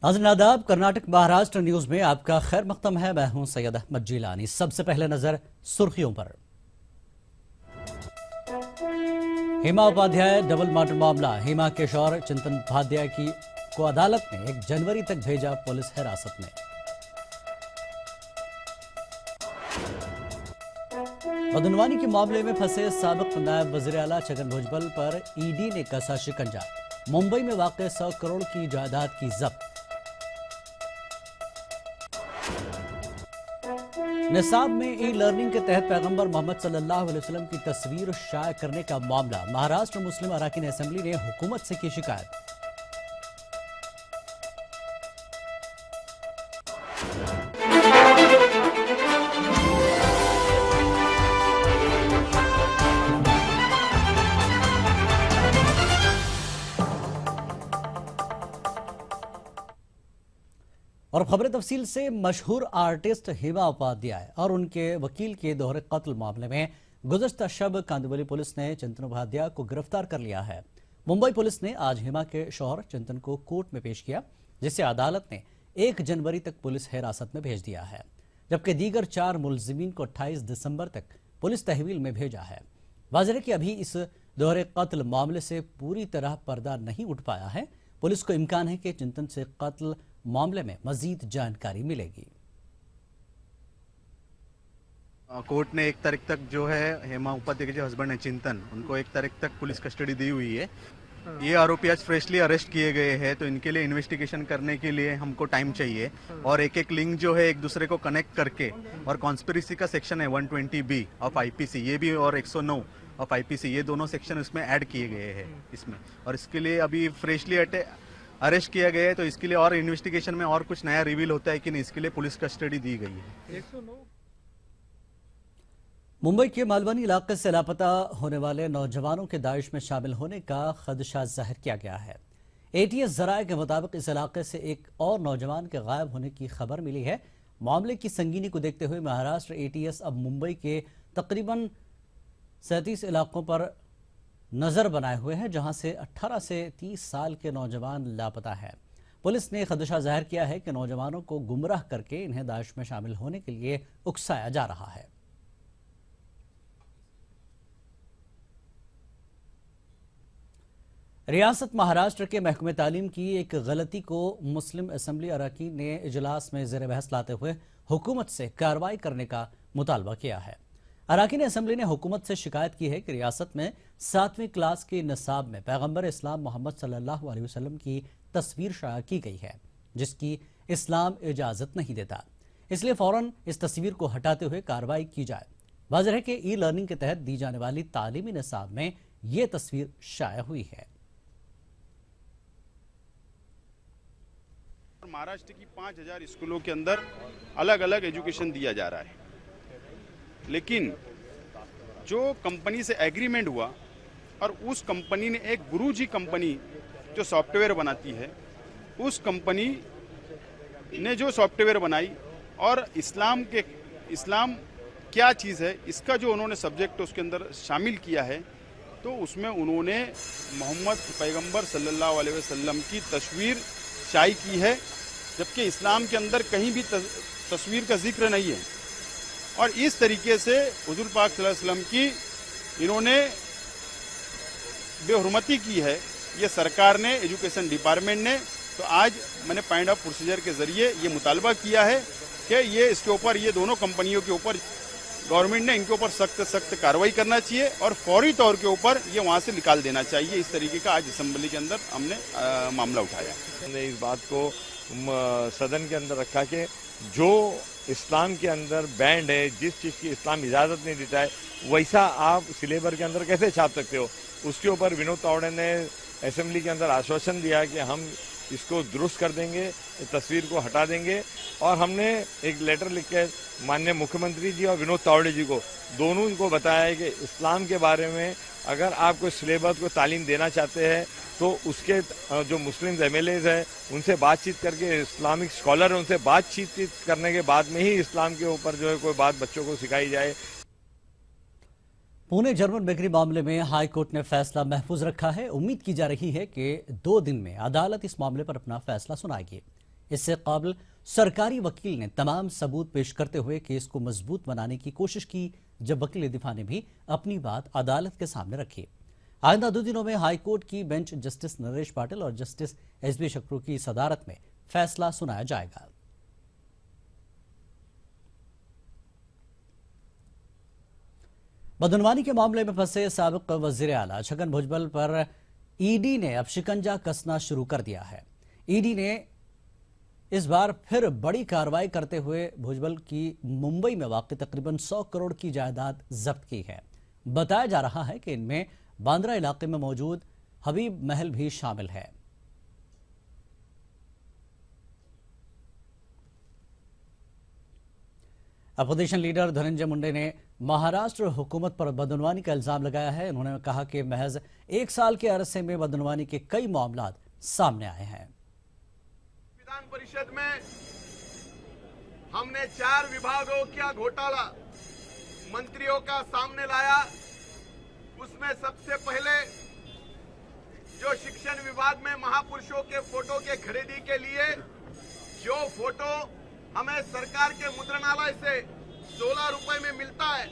नाज़रीन आदाब, कर्नाटक महाराष्ट्र न्यूज में आपका खैर मकदम है। मैं हूं सैयद अहमद जिलानी। सबसे पहले नजर सुर्खियों पर। हेमा उपाध्याय डबल मर्डर मामला। हेमा के शौहर चिंतन उपाध्याय को अदालत ने 1 जनवरी तक भेजा पुलिस हिरासत में। बदनवानी के मामले में फंसे साबिक नायब वज़ीर आला छगन भुजबल पर ईडी ने कसा शिकंजा। मुंबई में वाक़ 100 करोड़ की जायदाद की जब्त। निसाब में ई लर्निंग के तहत पैगंबर मोहम्मद सल्लल्लाहु अलैहि वसल्लम की तस्वीर शाया करने का मामला। महाराष्ट्र मुस्लिम अराकीन असेंबली ने हुकूमत से की शिकायत। और खबर तफसील से। मशहूर आर्टिस्ट हेमा उपाध्याय और उनके वकील के दोहरे कत्ल मामले में गुज़श्ता शब कांदिवली पुलिस ने चिंतन उपाध्याय को गिरफ्तार कर लिया है। मुंबई पुलिस ने आज हेमा के शौहर चिंतन को कोर्ट में पेश किया, जिसे अदालत ने 1 जनवरी तक पुलिस हिरासत में भेज दिया है, जबकि दीगर 4 मुलजिमीन को 28 दिसंबर तक पुलिस तहवील में भेजा है। वाज़ेह है कि अभी इस दोहरे कत्ल मामले से पूरी तरह पर्दा नहीं उठ पाया है। पुलिस को इम्कान है कि चिंतन से कत्ल मामले में मजीद जानकारी मिलेगी। कोर्ट ने 1 तारीख तक जो है हेमा उपाध्याय के जो हस्बैंड है चिंतन, उनको 1 तारीख तक पुलिस कस्टडी दी हुई है। ये आरोपी आज फ्रेशली अरेस्ट किए गए हैं, तो इनके लिए इन्वेस्टिगेशन करने के लिए हमको टाइम चाहिए और एक लिंक जो है एक दूसरे को कनेक्ट करके, और कॉन्स्पिरेसी का सेक्शन है 120B ऑफ आईपीसी, ये भी, और 109 ऑफ आईपीसी, ये दोनों सेक्शन इसमें ऐड किए गए हैं इसमें। और इसके लिए अभी फ्रेशली अरेस्ट किया गया है, तो इसके लिए और इन्वेस्टिगेशन में और कुछ नया रिवील होता है कि नहीं, इसके लिए पुलिस कस्टडी दी गई है। मुंबई के मालवनी इलाके से लापता होने वाले नौजवानों के दाइश में शामिल होने का खदशा जाहिर किया गया है। एटीएस जराये के मुताबिक इस इलाके से एक और नौजवान के गायब होने की खबर मिली है। मामले की संगीनी को देखते हुए महाराष्ट्र एटीएस अब मुंबई के तकरीबन 37 इलाकों पर नजर बनाए हुए हैं, जहां से 18 से 30 साल के नौजवान लापता है। पुलिस ने खदशा जाहिर किया है कि नौजवानों को गुमराह करके इन्हें दाइश में शामिल होने के लिए उकसाया जा रहा है। रियासत महाराष्ट्र के महकमे तालीम की एक गलती को मुस्लिम असेंबली अरकान ने इजलास में ज़ेर बहस लाते हुए हुकूमत से कार्रवाई करने का मुतालबा किया है। अरकान असेंबली ने हुकूमत से शिकायत की है कि रियासत में 7वीं क्लास के निसाब में पैगंबर इस्लाम मोहम्मद सल्लल्लाहु अलैहि वसल्लम की तस्वीर शाया की गई है, जिसकी इस्लाम इजाज़त नहीं देता। इसलिए फौरन इस तस्वीर को हटाते हुए कार्रवाई की जाए। वाज़ेह है कि ई लर्निंग के तहत दी जाने वाली तालीमी निसाब में ये तस्वीर शाया हुई है। महाराष्ट्र की 5000 स्कूलों के अंदर अलग अलग एजुकेशन दिया जा रहा है, लेकिन जो कंपनी से एग्रीमेंट हुआ और उस कंपनी ने एक गुरुजी कंपनी जो सॉफ्टवेयर बनाती है, उस कंपनी ने जो सॉफ्टवेयर बनाई और इस्लाम क्या चीज़ है इसका जो उन्होंने सब्जेक्ट उसके अंदर शामिल किया है, तो उसमें उन्होंने मोहम्मद पैगंबर सल्लल्लाहु अलैहि वसल्लम की तस्वीर शाई की है, जबकि इस्लाम के अंदर कहीं भी तस्वीर का जिक्र नहीं है। और इस तरीके से हुजूर पाक सल्लल्लाहु अलैहि वसल्लम की इन्होंने बेहुरमती की है, ये सरकार ने, एजुकेशन डिपार्टमेंट ने। तो आज मैंने पॉइंट ऑफ प्रोसीजर के जरिए ये मुतालबा किया है कि ये इसके ऊपर, ये दोनों कंपनियों के ऊपर गवर्नमेंट ने इनके ऊपर सख्त कार्रवाई करना चाहिए और फौरी तौर के ऊपर ये वहाँ से निकाल देना चाहिए। इस तरीके का आज असेंबली के अंदर हमने मामला उठाया। हमने इस बात को सदन के अंदर रखा कि जो इस्लाम के अंदर बैंड है, जिस चीज़ की इस्लाम इजाज़त नहीं देता है, वैसा आप सिलेबर के अंदर कैसे छाप सकते हो। उसके ऊपर विनोद तावड़े ने असेंबली के अंदर आश्वासन दिया कि हम इसको दुरुस्त कर देंगे, तस्वीर को हटा देंगे। और हमने एक लेटर लिख के माननीय मुख्यमंत्री जी और विनोद तावड़े जी को, दोनों को बताया है कि इस्लाम के बारे में अगर आप कोई सिलेबस को तालीम देना चाहते हैं तो उसके जो मुस्लिम एमएलएज है उनसे बातचीत करके, इस्लामिक स्कॉलर है उनसे बातचीत करने के बाद में ही इस्लाम के ऊपर जो है कोई बात बच्चों को सिखाई जाए। पुणे जर्मन बेकरी मामले में हाई कोर्ट ने फैसला महफूज रखा है। उम्मीद की जा रही है कि 2 दिन में अदालत इस मामले पर अपना फैसला सुनाएगी। इससे काबिल सरकारी वकील ने तमाम सबूत पेश करते हुए केस को मजबूत बनाने की कोशिश की, जब वकील दिफा ने भी अपनी बात अदालत के सामने रखी। आइंदा 2 दिनों में हाईकोर्ट की बेंच जस्टिस नरेश पाटिल और जस्टिस एसबी शकरू की सदारत में फैसला सुनाया जाएगा। बदनवानी के मामले में फंसे साबिक वजीर आला छगन भुजबल पर ईडी ने अब शिकंजा कसना शुरू कर दिया है। ईडी ने इस बार फिर बड़ी कार्रवाई करते हुए भुजबल की मुंबई में वाक़ तकरीबन 100 करोड़ की जायदाद जब्त की है। बताया जा रहा है कि इनमें बांद्रा इलाके में मौजूद हबीब महल भी शामिल है। अपोजिशन लीडर धनंजय मुंडे ने महाराष्ट्र हुकूमत पर बदनवानी का इल्जाम लगाया है। उन्होंने कहा कि महज 1 साल के अरसे में बदनवानी के कई मामला सामने आए हैं। विधान परिषद में हमने 4 विभागों का घोटाला मंत्रियों का सामने लाया। उसमें सबसे पहले जो शिक्षण विभाग में महापुरुषों के फोटो के खरीदी के लिए जो फोटो हमें सरकार के मुद्रणालय से 16 रुपए में मिलता है,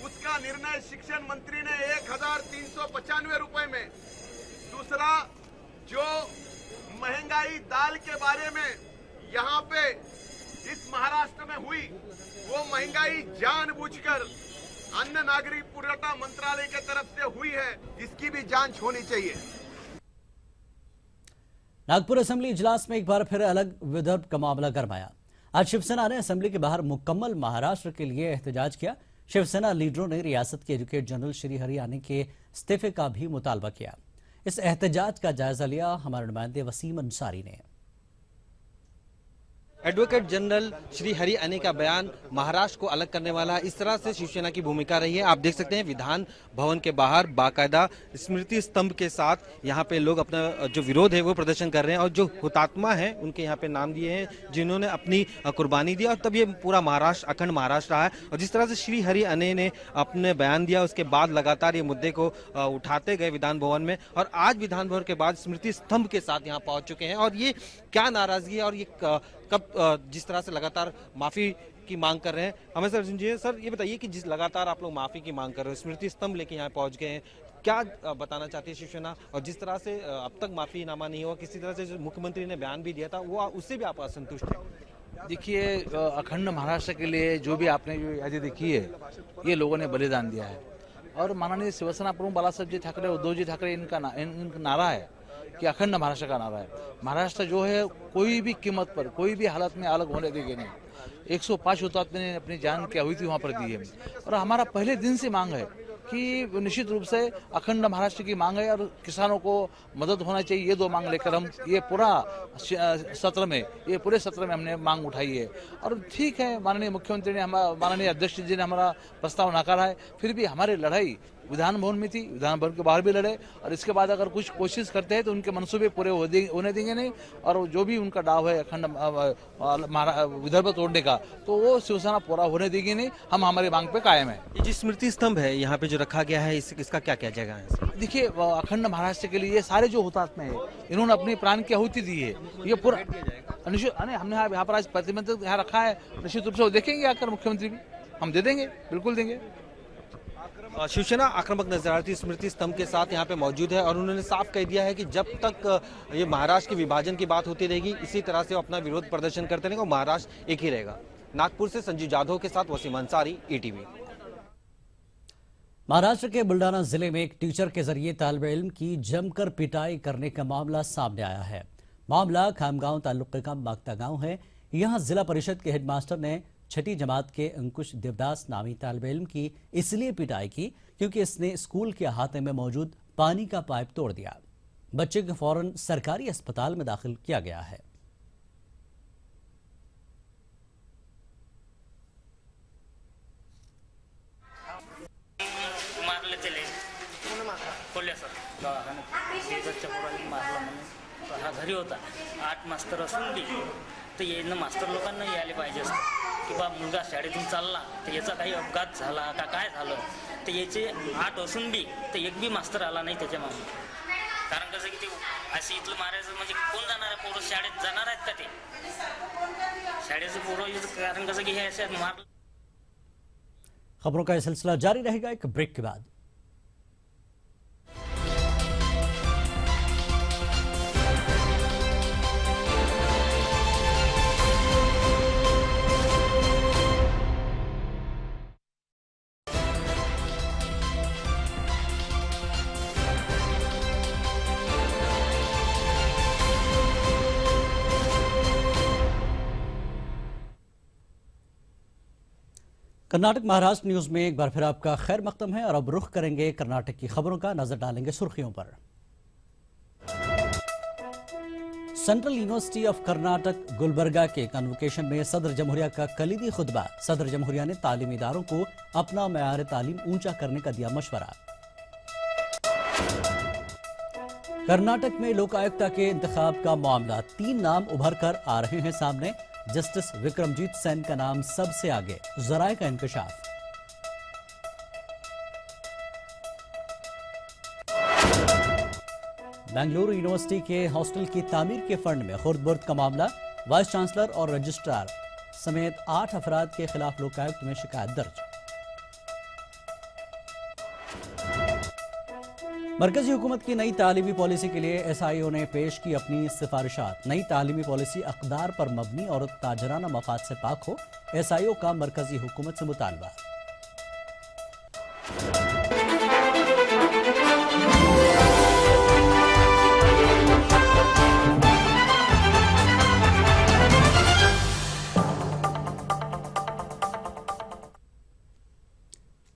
उसका निर्णय शिक्षण मंत्री ने 1395 रुपए में। दूसरा, जो महंगाई दाल के बारे में यहाँ पे इस महाराष्ट्र में हुई, वो महंगाई जानबूझकर अन्न नागरिक पुरवठा मंत्रालय के तरफ से हुई है, इसकी भी जांच होनी चाहिए। नागपुर असेंबली इजलास में एक बार फिर अलग विदर्भ का मामला गरमाया। आज शिवसेना ने असेंबली के बाहर मुकम्मल महाराष्ट्र के लिए एहतजाज किया। शिवसेना लीडरों ने रियासत के एडवोकेट जनरल श्री हरि आने के इस्तीफे का भी मुतालबा किया। इस एहतजाज का जायजा लिया हमारे नुमाइंदे वसीम अंसारी ने। एडवोकेट जनरल श्री हरि आने का बयान महाराष्ट्र को अलग करने वाला है, इस तरह से शिवसेना की भूमिका रही है। आप देख सकते हैं विधान भवन के बाहर बाकायदा स्मृति स्तंभ के साथ यहाँ पे लोग अपना जो विरोध है वो प्रदर्शन कर रहे हैं और जो हुतात्मा है उनके यहाँ पे नाम दिए हैं जिन्होंने अपनी कुर्बानी दी और तब ये पूरा महाराष्ट्र अखंड महाराष्ट्र रहा है। और जिस तरह से श्री हरि आने ने अपने बयान दिया उसके बाद लगातार ये मुद्दे को उठाते गए विधान भवन में और आज विधान भवन के बाद स्मृति स्तंभ के साथ यहाँ पहुंच चुके हैं। और ये क्या नाराजगी है और ये कब जिस तरह से लगातार माफी की मांग कर रहे हैं, हमें सर ये बताइए कि जिस लगातार आप लोग माफी की मांग कर रहे हो, स्मृति स्तंभ लेके यहाँ पहुंच गए हैं, क्या बताना चाहती है शिवसेना? और जिस तरह से अब तक माफीनामा नहीं हुआ, किसी तरह से जो मुख्यमंत्री ने बयान भी दिया था वो उससे भी आप असंतुष्ट हैं? देखिए, अखंड महाराष्ट्र के लिए जो भी आपने जो यादें देखी है, ये लोगों ने बलिदान दिया है। और माननीय शिवसेना प्रमुख बालासाहेब जी ठाकरे, उद्धव जी ठाकरे, इनका नारा है कि अखंड महाराष्ट्र का नारा है। महाराष्ट्र जो है कोई भी कीमत पर, कोई भी हालत में अलग होने देंगे नहीं। 105 हुतात्मे ने अपनी जान की आहुति वहाँ पर दी है और हमारा पहले दिन से मांग है कि निश्चित रूप से अखंड महाराष्ट्र की मांग है और किसानों को मदद होना चाहिए। ये 2 मांग लेकर हम ये पूरे सत्र में हमने मांग उठाई है। और ठीक है, माननीय मुख्यमंत्री ने, माननीय अध्यक्ष जी ने हमारा प्रस्ताव नकारा है, फिर भी हमारी लड़ाई विधान भवन में थी, विधान भवन के बाहर भी लड़े और इसके बाद अगर कुछ कोशिश करते हैं तो उनके मंसूबे पूरे होने देंगे नहीं। और जो भी उनका डाव है अखंड विदर्भ तोड़ने का, तो वो शिवसेना पूरा होने देगी नहीं। हम हमारी मांग पे कायम है। ये जो स्मृति स्तंभ है यहाँ पे जो रखा गया है, इसका क्या क्या जगह है? देखिए, अखंड महाराष्ट्र के लिए ये सारे जो हुतात्मे हैं, इन्होंने अपनी प्राण की आहुति दी है। ये पूरा हमने यहाँ पर आज प्रतिबंधित यहाँ रखा है, निश्चित रूप से वो देखेंगे आकर मुख्यमंत्री भी, हम दे देंगे, बिल्कुल देंगे। शिवसेना आक्रामक नजराती स्मृति स्तंभ के साथ यहाँ पे मौजूद है और उन्होंने साफ कह दिया है कि जब तक ये महाराष्ट्र के विभाजन की बात होती रहेगी, इसी तरह से वो अपना विरोध प्रदर्शन करते रहेंगे और महाराष्ट्र एक ही रहेगा। नागपुर से संजीव जाधव के साथ वसीम अंसारी, ETV। महाराष्ट्र के बुल्डाना जिले में एक टीचर के जरिए तालिबे इल्म की जमकर पिटाई करने का मामला सामने आया है। मामला खामगांव तालुके का मागता गांव है। यहां जिला परिषद के हेडमास्टर ने 6ठी जमात के अंकुश देवदास नामी तालिबे इल्म की इसलिए पिटाई की क्योंकि इसने स्कूल के अहाते में मौजूद पानी का पाइप तोड़ दिया। बच्चे को फौरन सरकारी अस्पताल में दाखिल किया गया है। हा घरी होता 8 मास्तर असून बी तर येणं मास्तर लोकांना यायला पाहिजे असतं की बा मुलगा शाळेतून चालला तर याचा काही अपघात झाला का काय झालं तर याचे 8 असून बी तर एक बी मास्तर आला नाही त्याच्या मागे कारण कसं की ते असे इथलं मारायचं म्हणजे कोण जाणार आहे, पोरं शाळेत जाणार आहेत का ते शाळेचं पोरं, कारण कसं की हे असे मार। खबरों का यह सिलसिला जारी रहेगा एक ब्रेक के बाद। कर्नाटक महाराष्ट्र न्यूज में एक बार फिर आपका खैर मकदम है और अब रुख करेंगे कर्नाटक की खबरों का, नजर डालेंगे सुर्खियों पर। Central university of Karnataka Gulbarga के कन्वोकेशन में सदर जमहूरिया का कलीदी खुतबा। सदर जमहूरिया ने तालीमी इदारों को अपना मयार तालीम ऊंचा करने का दिया मशवरा। कर्नाटक में लोकायुक्ता के इंतखाब का मामला, 3 नाम उभर कर आ रहे हैं सामने। जस्टिस विक्रमजीत सेन का नाम सबसे आगे, जराए का इंकशाफ। बेंगलुरु यूनिवर्सिटी के हॉस्टल की तामीर के फंड में खुर्द-बुर्द का मामला। वाइस चांसलर और रजिस्ट्रार समेत 8 अफराद के खिलाफ लोकायुक्त में शिकायत दर्ज। मरकजी हुकूमत की नई तालीमी पॉलिसी के लिए SIO ने पेश की अपनी सिफारिशात। नई तालीमी पॉलिसी अक़दार पर मबनी और ताजराना मफाद से पाक हो, SIO का मरकजी हुकूमत से मुतालबा।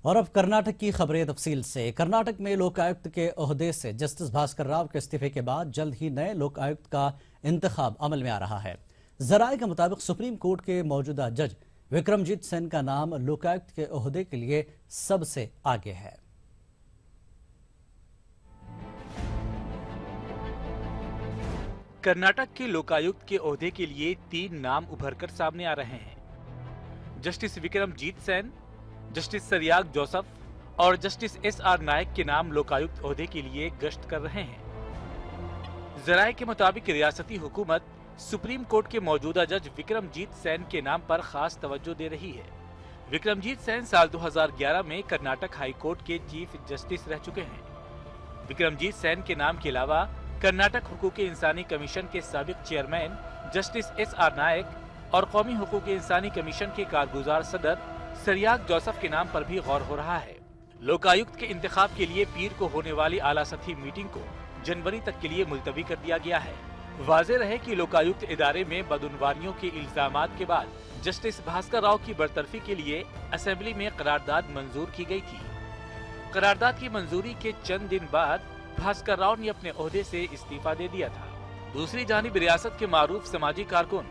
और अब कर्नाटक की खबरें तफसील से। कर्नाटक में लोकायुक्त के ओहदे से जस्टिस भास्कर राव के इस्तीफे के बाद जल्द ही नए लोकायुक्त का इंतखाब अमल में आ रहा है। जराए के मुताबिक सुप्रीम कोर्ट के मौजूदा जज विक्रमजीत सेन का नाम लोकायुक्त के ओहदे के लिए सबसे आगे है। कर्नाटक के लोकायुक्त के ओहदे के लिए 3 नाम उभरकर सामने आ रहे हैं। जस्टिस विक्रमजीत सेन, जस्टिस सरियाग जोसेफ और जस्टिस SR नायक के नाम लोकायुक्त ओहदे के लिए गश्त कर रहे हैं। जराए के मुताबिक रियासती हुकूमत सुप्रीम कोर्ट के मौजूदा जज विक्रमजीत सेन के नाम पर खास तवज्जो दे रही है। विक्रमजीत सेन साल 2011 में कर्नाटक हाई कोर्ट के चीफ जस्टिस रह चुके हैं। विक्रमजीत सेन के नाम के अलावा कर्नाटक हुकूक इंसानी कमीशन के साबिक चेयरमैन जस्टिस SR नायक और कौमी हुकूक इंसानी कमीशन के कारगुजार सदर सरियाग जोसेफ के नाम पर भी गौर हो रहा है। लोकायुक्त के इंतखाब के लिए पीर को होने वाली आला सतही मीटिंग को जनवरी तक के लिए मुलतवी कर दिया गया है। वाज़ेह रहे कि लोकायुक्त इदारे में बदउनवानियों के इल्जामात के बाद जस्टिस भास्कर राव की बरतरफी के लिए असेंबली में करारदाद मंजूर की गई थी। करारदाद की मंजूरी के चंद दिन बाद भास्कर राव ने अपने ओहदे से इस्तीफा दे दिया था। दूसरी जानिब रियासत के मारूफ समाजी कारकुन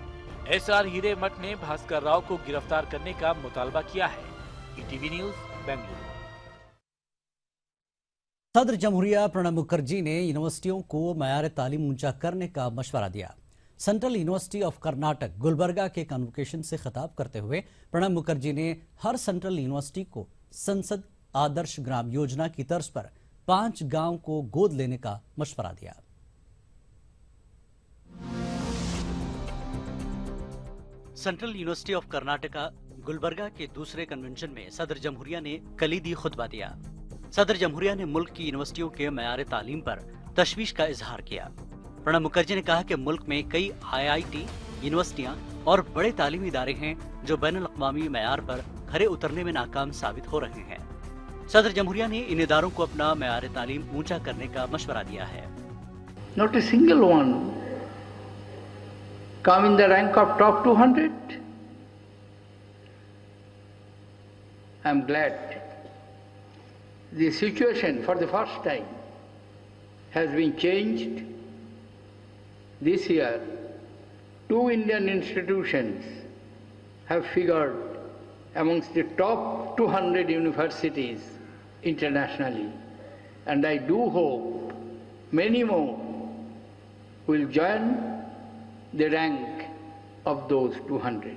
SR हीरेमठ ने भास्कर राव को गिरफ्तार करने का मुतालबा किया है। ETV news Bengaluru. सदर जमहूरिया प्रणब मुखर्जी ने यूनिवर्सिटियों को मयार तालीम ऊंचा करने का मशवरा दिया। Central university of Karnataka Gulbarga के कन्वोकेशन से खिताब करते हुए प्रणब मुखर्जी ने हर सेंट्रल यूनिवर्सिटी को संसद आदर्श ग्राम योजना की तर्ज पर 5 गांव को गोद लेने का मशवरा दिया। Central university of Karnataka Gulbarga के दूसरे कन्वेंशन में सदर जमहूरिया ने कलीदी खुतबा दिया। सदर जमहूरिया ने मुल्क की यूनिवर्सिटियों के मयार तालीम पर तशवीश का इजहार किया। प्रणब मुखर्जी ने कहा कि मुल्क में कई IIT यूनिवर्सिटियां और बड़े तालीमी इदारे हैं जो बैनुल अक़वामी मयार पर खरे उतरने में नाकाम साबित हो रहे हैं। सदर जमहूरिया ने इन इदारों को अपना मयार तालीम ऊंचा करने का मशवरा दिया है। Not a single one come in the rank of top 200. I am glad the situation for the first time has been changed. This year, 2 Indian institutions have figured amongst the top 200 universities internationally, and I do hope many more will join the rank of those 200.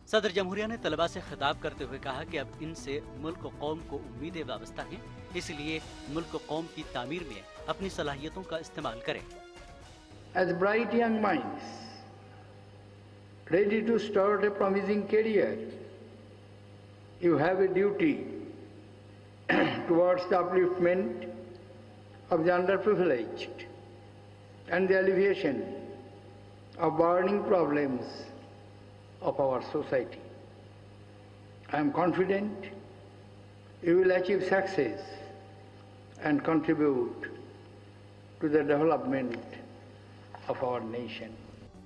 सदर जमहूरिया ने तलबा से खिताब करते हुए कहा कि अब इनसे मुल्क और कौम को उम्मीदें वाबस्ता हैं, इसलिए मुल्क और कौम की तामीर में अपनी सलाहियतों का इस्तेमाल करें। As bright young minds, ready to start a promising career, you have a duty towards the upliftment of the underprivileged and the alleviation of burning problems of our society. I am confident you will achieve success and contribute to the development of our nation.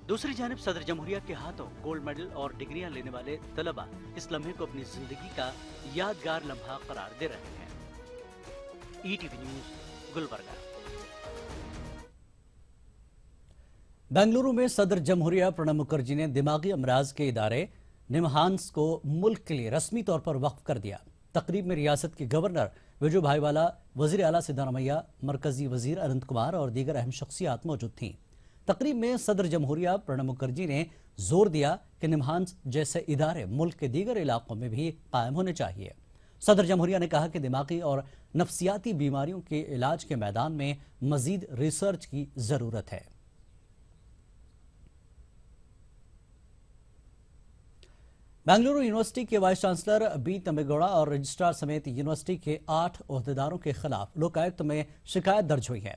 दूसरी जानिब सदर जमहूरिया के हाथों gold medal और डिग्रियां लेने वाले तलबा इस लम्हे को अपनी जिंदगी का यादगार लम्हा करार दे रहे हैं। ETV news, Gulbarga. बेंगलुरु में सदर जमहूरिया प्रणब मुखर्जी ने दिमागी अमराज के इदारे निमहांस को मुल्क के लिए रस्मी तौर पर वक्फ कर दिया। तकरीब में रियासत के गवर्नर विजू भाईवाला, वजीर आला सिद्धारमैया, मरकजी वजीर अनंत कुमार और दीगर अहम शख्सियात मौजूद थीं। तकरीब में सदर जमहूरिया प्रणब मुखर्जी ने जोर दिया कि निमहांस जैसे इदारे मुल्क के दीगर इलाकों में भी कायम होने चाहिए। सदर जमहूरिया ने कहा कि दिमागी और नफ्सियाती बीमारियों के इलाज के मैदान में मजीद रिसर्च की जरूरत है। बेंगलुरु यूनिवर्सिटी के वाइस चांसलर बी तमेगौड़ा और रजिस्ट्रार समेत यूनिवर्सिटी के 8 ओहदेदारों के खिलाफ लोकायुक्त में शिकायत दर्ज हुई है।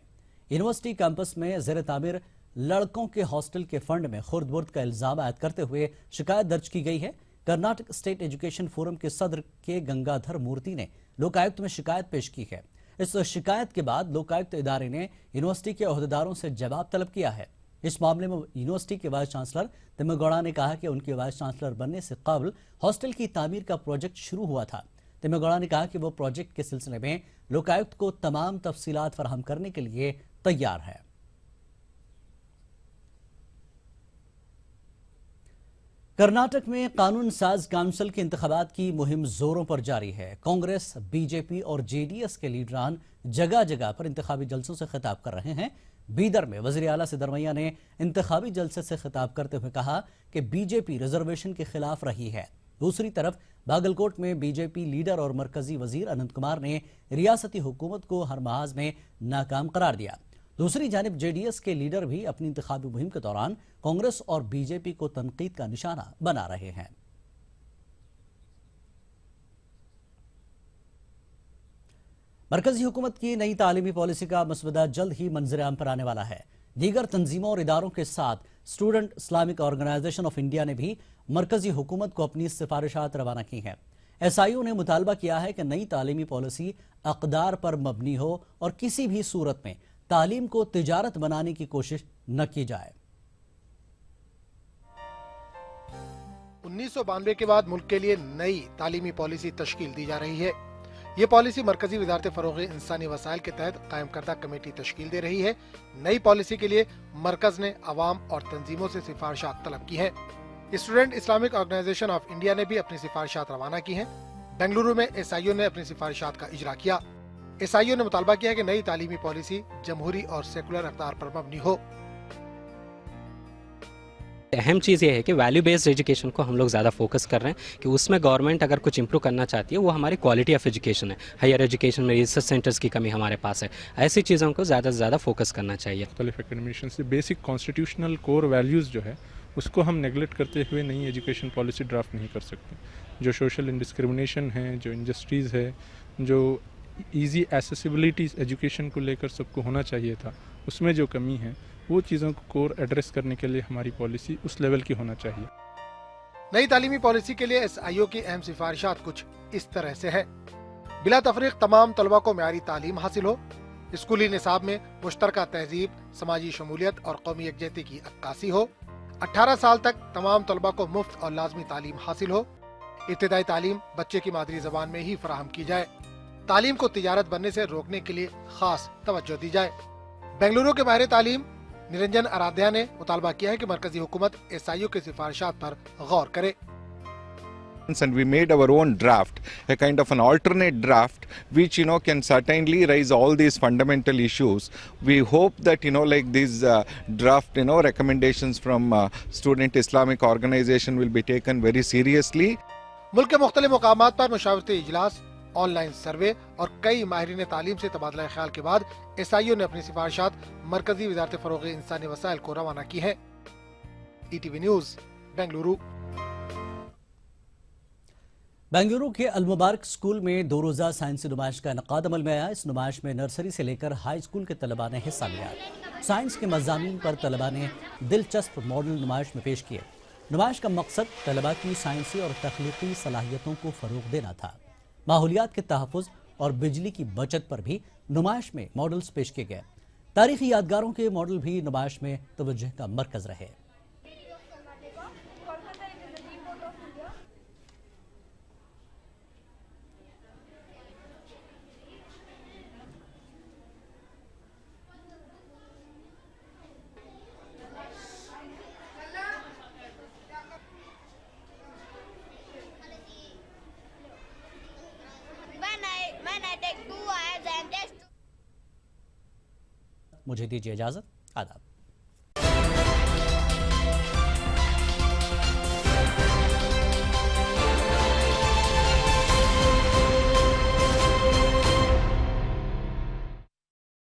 यूनिवर्सिटी कैंपस में ज़ेर तामीर लड़कों के हॉस्टल के फंड में खुर्द-बुर्द का इल्जाम आयद करते हुए शिकायत दर्ज की गई है। कर्नाटक स्टेट एजुकेशन फोरम के सदर के गंगाधर मूर्ति ने लोकायुक्त में शिकायत पेश की है। इस शिकायत के बाद लोकायुक्त इदारे ने यूनिवर्सिटी के ओहदेदारों से जवाब तलब किया है। इस मामले में यूनिवर्सिटी के वाइस चांसलर तिम्मेगौड़ा ने कहा कि उनके वाइस चांसलर बनने से कबल हॉस्टल की तामीर का प्रोजेक्ट शुरू हुआ था। तिम्मेगौड़ा ने कहा कि वो प्रोजेक्ट के सिलसिले में लोकायुक्त को तमाम तफसीलात फराहम करने के लिए तैयार है। कर्नाटक में कानून साज काउंसिल के इंतखाबात की मुहिम जोरों पर जारी है। कांग्रेस, बीजेपी और जेडीएस के लीडरान जगह जगह पर इंतखाबी जलसों से खिताब कर रहे हैं। बीदर में वज़ीर आला सिद्धारमैया ने इंतखाबी जलसे से खिताब करते हुए कहा कि बीजेपी रिजर्वेशन के खिलाफ रही है। दूसरी तरफ बागलकोट में बीजेपी लीडर और मरकजी वजीर अनंत कुमार ने रियासती हुकूमत को हर महाज में नाकाम करार दिया। दूसरी जानिब जेडीएस के लीडर भी अपनी इंतखाबी मुहिम के दौरान कांग्रेस और बीजेपी को तनकीद का निशाना बना रहे हैं। मरकजी हुकूमत की नई तालीमी पॉलिसी का मसवदा जल्द ही मंजर आम पर आने वाला है। दीगर तंजीमों और इदारों के साथ student Islamic organisation of India ने भी मरकजी हुकूमत को अपनी सिफारिशात रवाना की हैं। SIO ने मुतालबा किया है कि नई तालीमी पॉलिसी अक़दार पर मबनी हो और किसी भी सूरत में तालीम को तिजारत बनाने की कोशिश न की जाए। 1992 के बाद मुल्क के लिए नई तालीमी पॉलिसी तश्कील दी जा रही है। ये पॉलिसी मरकजी वजारत फ़रोग़ इंसानी वसाइल के तहत कायम करदा कमेटी तश्कील दे रही है। नई पॉलिसी के लिए मरकज ने अवाम और तंजीमों से सिफारिशात तलब की है। Student Islamic organisation of India ने भी अपनी सिफारिशात रवाना की हैं। बेंगलुरु में SIO ने अपनी सिफारिशात का इजरा किया। SIO ने मुतालबा किया कि नई तालीमी पॉलिसी जमहूरी और सेकुलर अक़दार पर मबनी हो। अहम चीज़ ये है कि वैल्यू बेस्ड एजुकेशन को हम लोग ज़्यादा फोकस कर रहे हैं कि उसमें गवर्नमेंट अगर कुछ इंप्रूव करना चाहती है वो हमारी क्वालिटी ऑफ एजुकेशन है। हायर एजुकेशन में रिसर्च सेंटर्स की कमी हमारे पास है। ऐसी चीज़ों को ज़्यादा से ज़्यादा फोकस करना चाहिए। मुख्तलिफ एकेडमिशियन से बेसिक कॉन्स्टिट्यूशनल कोर वैल्यूज़ जो है उसको हम नेगलेक्ट करते हुए नई एजुकेशन पॉलिसी ड्राफ्ट नहीं कर सकते। जो सोशल इंडिस्क्रिमिनेशन है, जो इंडस्ट्रीज़ है, जो ईजी एसेसिबिलिटी एजुकेशन को लेकर सबको होना चाहिए था, उसमें जो कमी है वो चीज़ों को कोर एड्रेस करने के लिए हमारी पॉलिसी उस लेवल की होना चाहिए। नई तालीमी पॉलिसी के लिए SIO की अहम सिफारिशात कुछ इस तरह से है। बिला तफरीक तमाम तलबा को म्यारी तालीम हासिल हो। स्कूली निसाब में मुश्तरका तहजीब, समाजी शमूलियत और कौमी यकजहती की अक्कासी हो। 18 साल तक तमाम तलबा को मुफ्त और लाजमी तालीम हासिल हो। इब्तिदाई तालीम बच्चे की मादरी ज़बान में ही फराहम की जाए। तालीम को तिजारत बनने से रोकने के लिए खास तवज्जो दी जाए। बेंगलुरु के माहिर तालीम निरंजन आराध्या ने मुतालबा किया है कि मरकजी हुकूमत SIO की सिफारिशात पर गौर करे। And we made our own draft, a kind of an alternate draft, which can certainly raise all these fundamental issues. We hope that like these draft recommendations from Student Islamic Organization will be taken very seriously. मुल्क के मुख्तलिफ मुकामात पर मुशावरती इजलास online survey और कई माहिरीन तालीम से तबादला ख्याल के बाद SIO ने अपनी सिफारिशात मरकजी वजारत फरोग़ इंसानी वसाइल को रवाना की है। ETV news, Bengaluru. बेंगलुरु के अलमुबारक स्कूल में 2 रोज़ा साइंसी नुमाइश का इनकाद अमल में आया। इस नुमाइश में नर्सरी से लेकर हाई स्कूल के तलबा ने हिस्सा लिया। साइंस के मज़ामीन पर तलबा ने दिलचस्प मॉडल नुमाइश में पेश किए। नुमाइश का मकसद तलबा की साइंसी और तख्लीकी सलाहियतों को फ़रोग़ देना था। माहौलियात के तहफ़्फ़ुज़ और बिजली की बचत पर भी नुमाइश में मॉडल्स पेश किए गए। तारीख़ी यादगारों के मॉडल भी नुमाइश में तवज्जो का मरकज़ रहे। मुझे दीजिए इजाज़त। आदाब।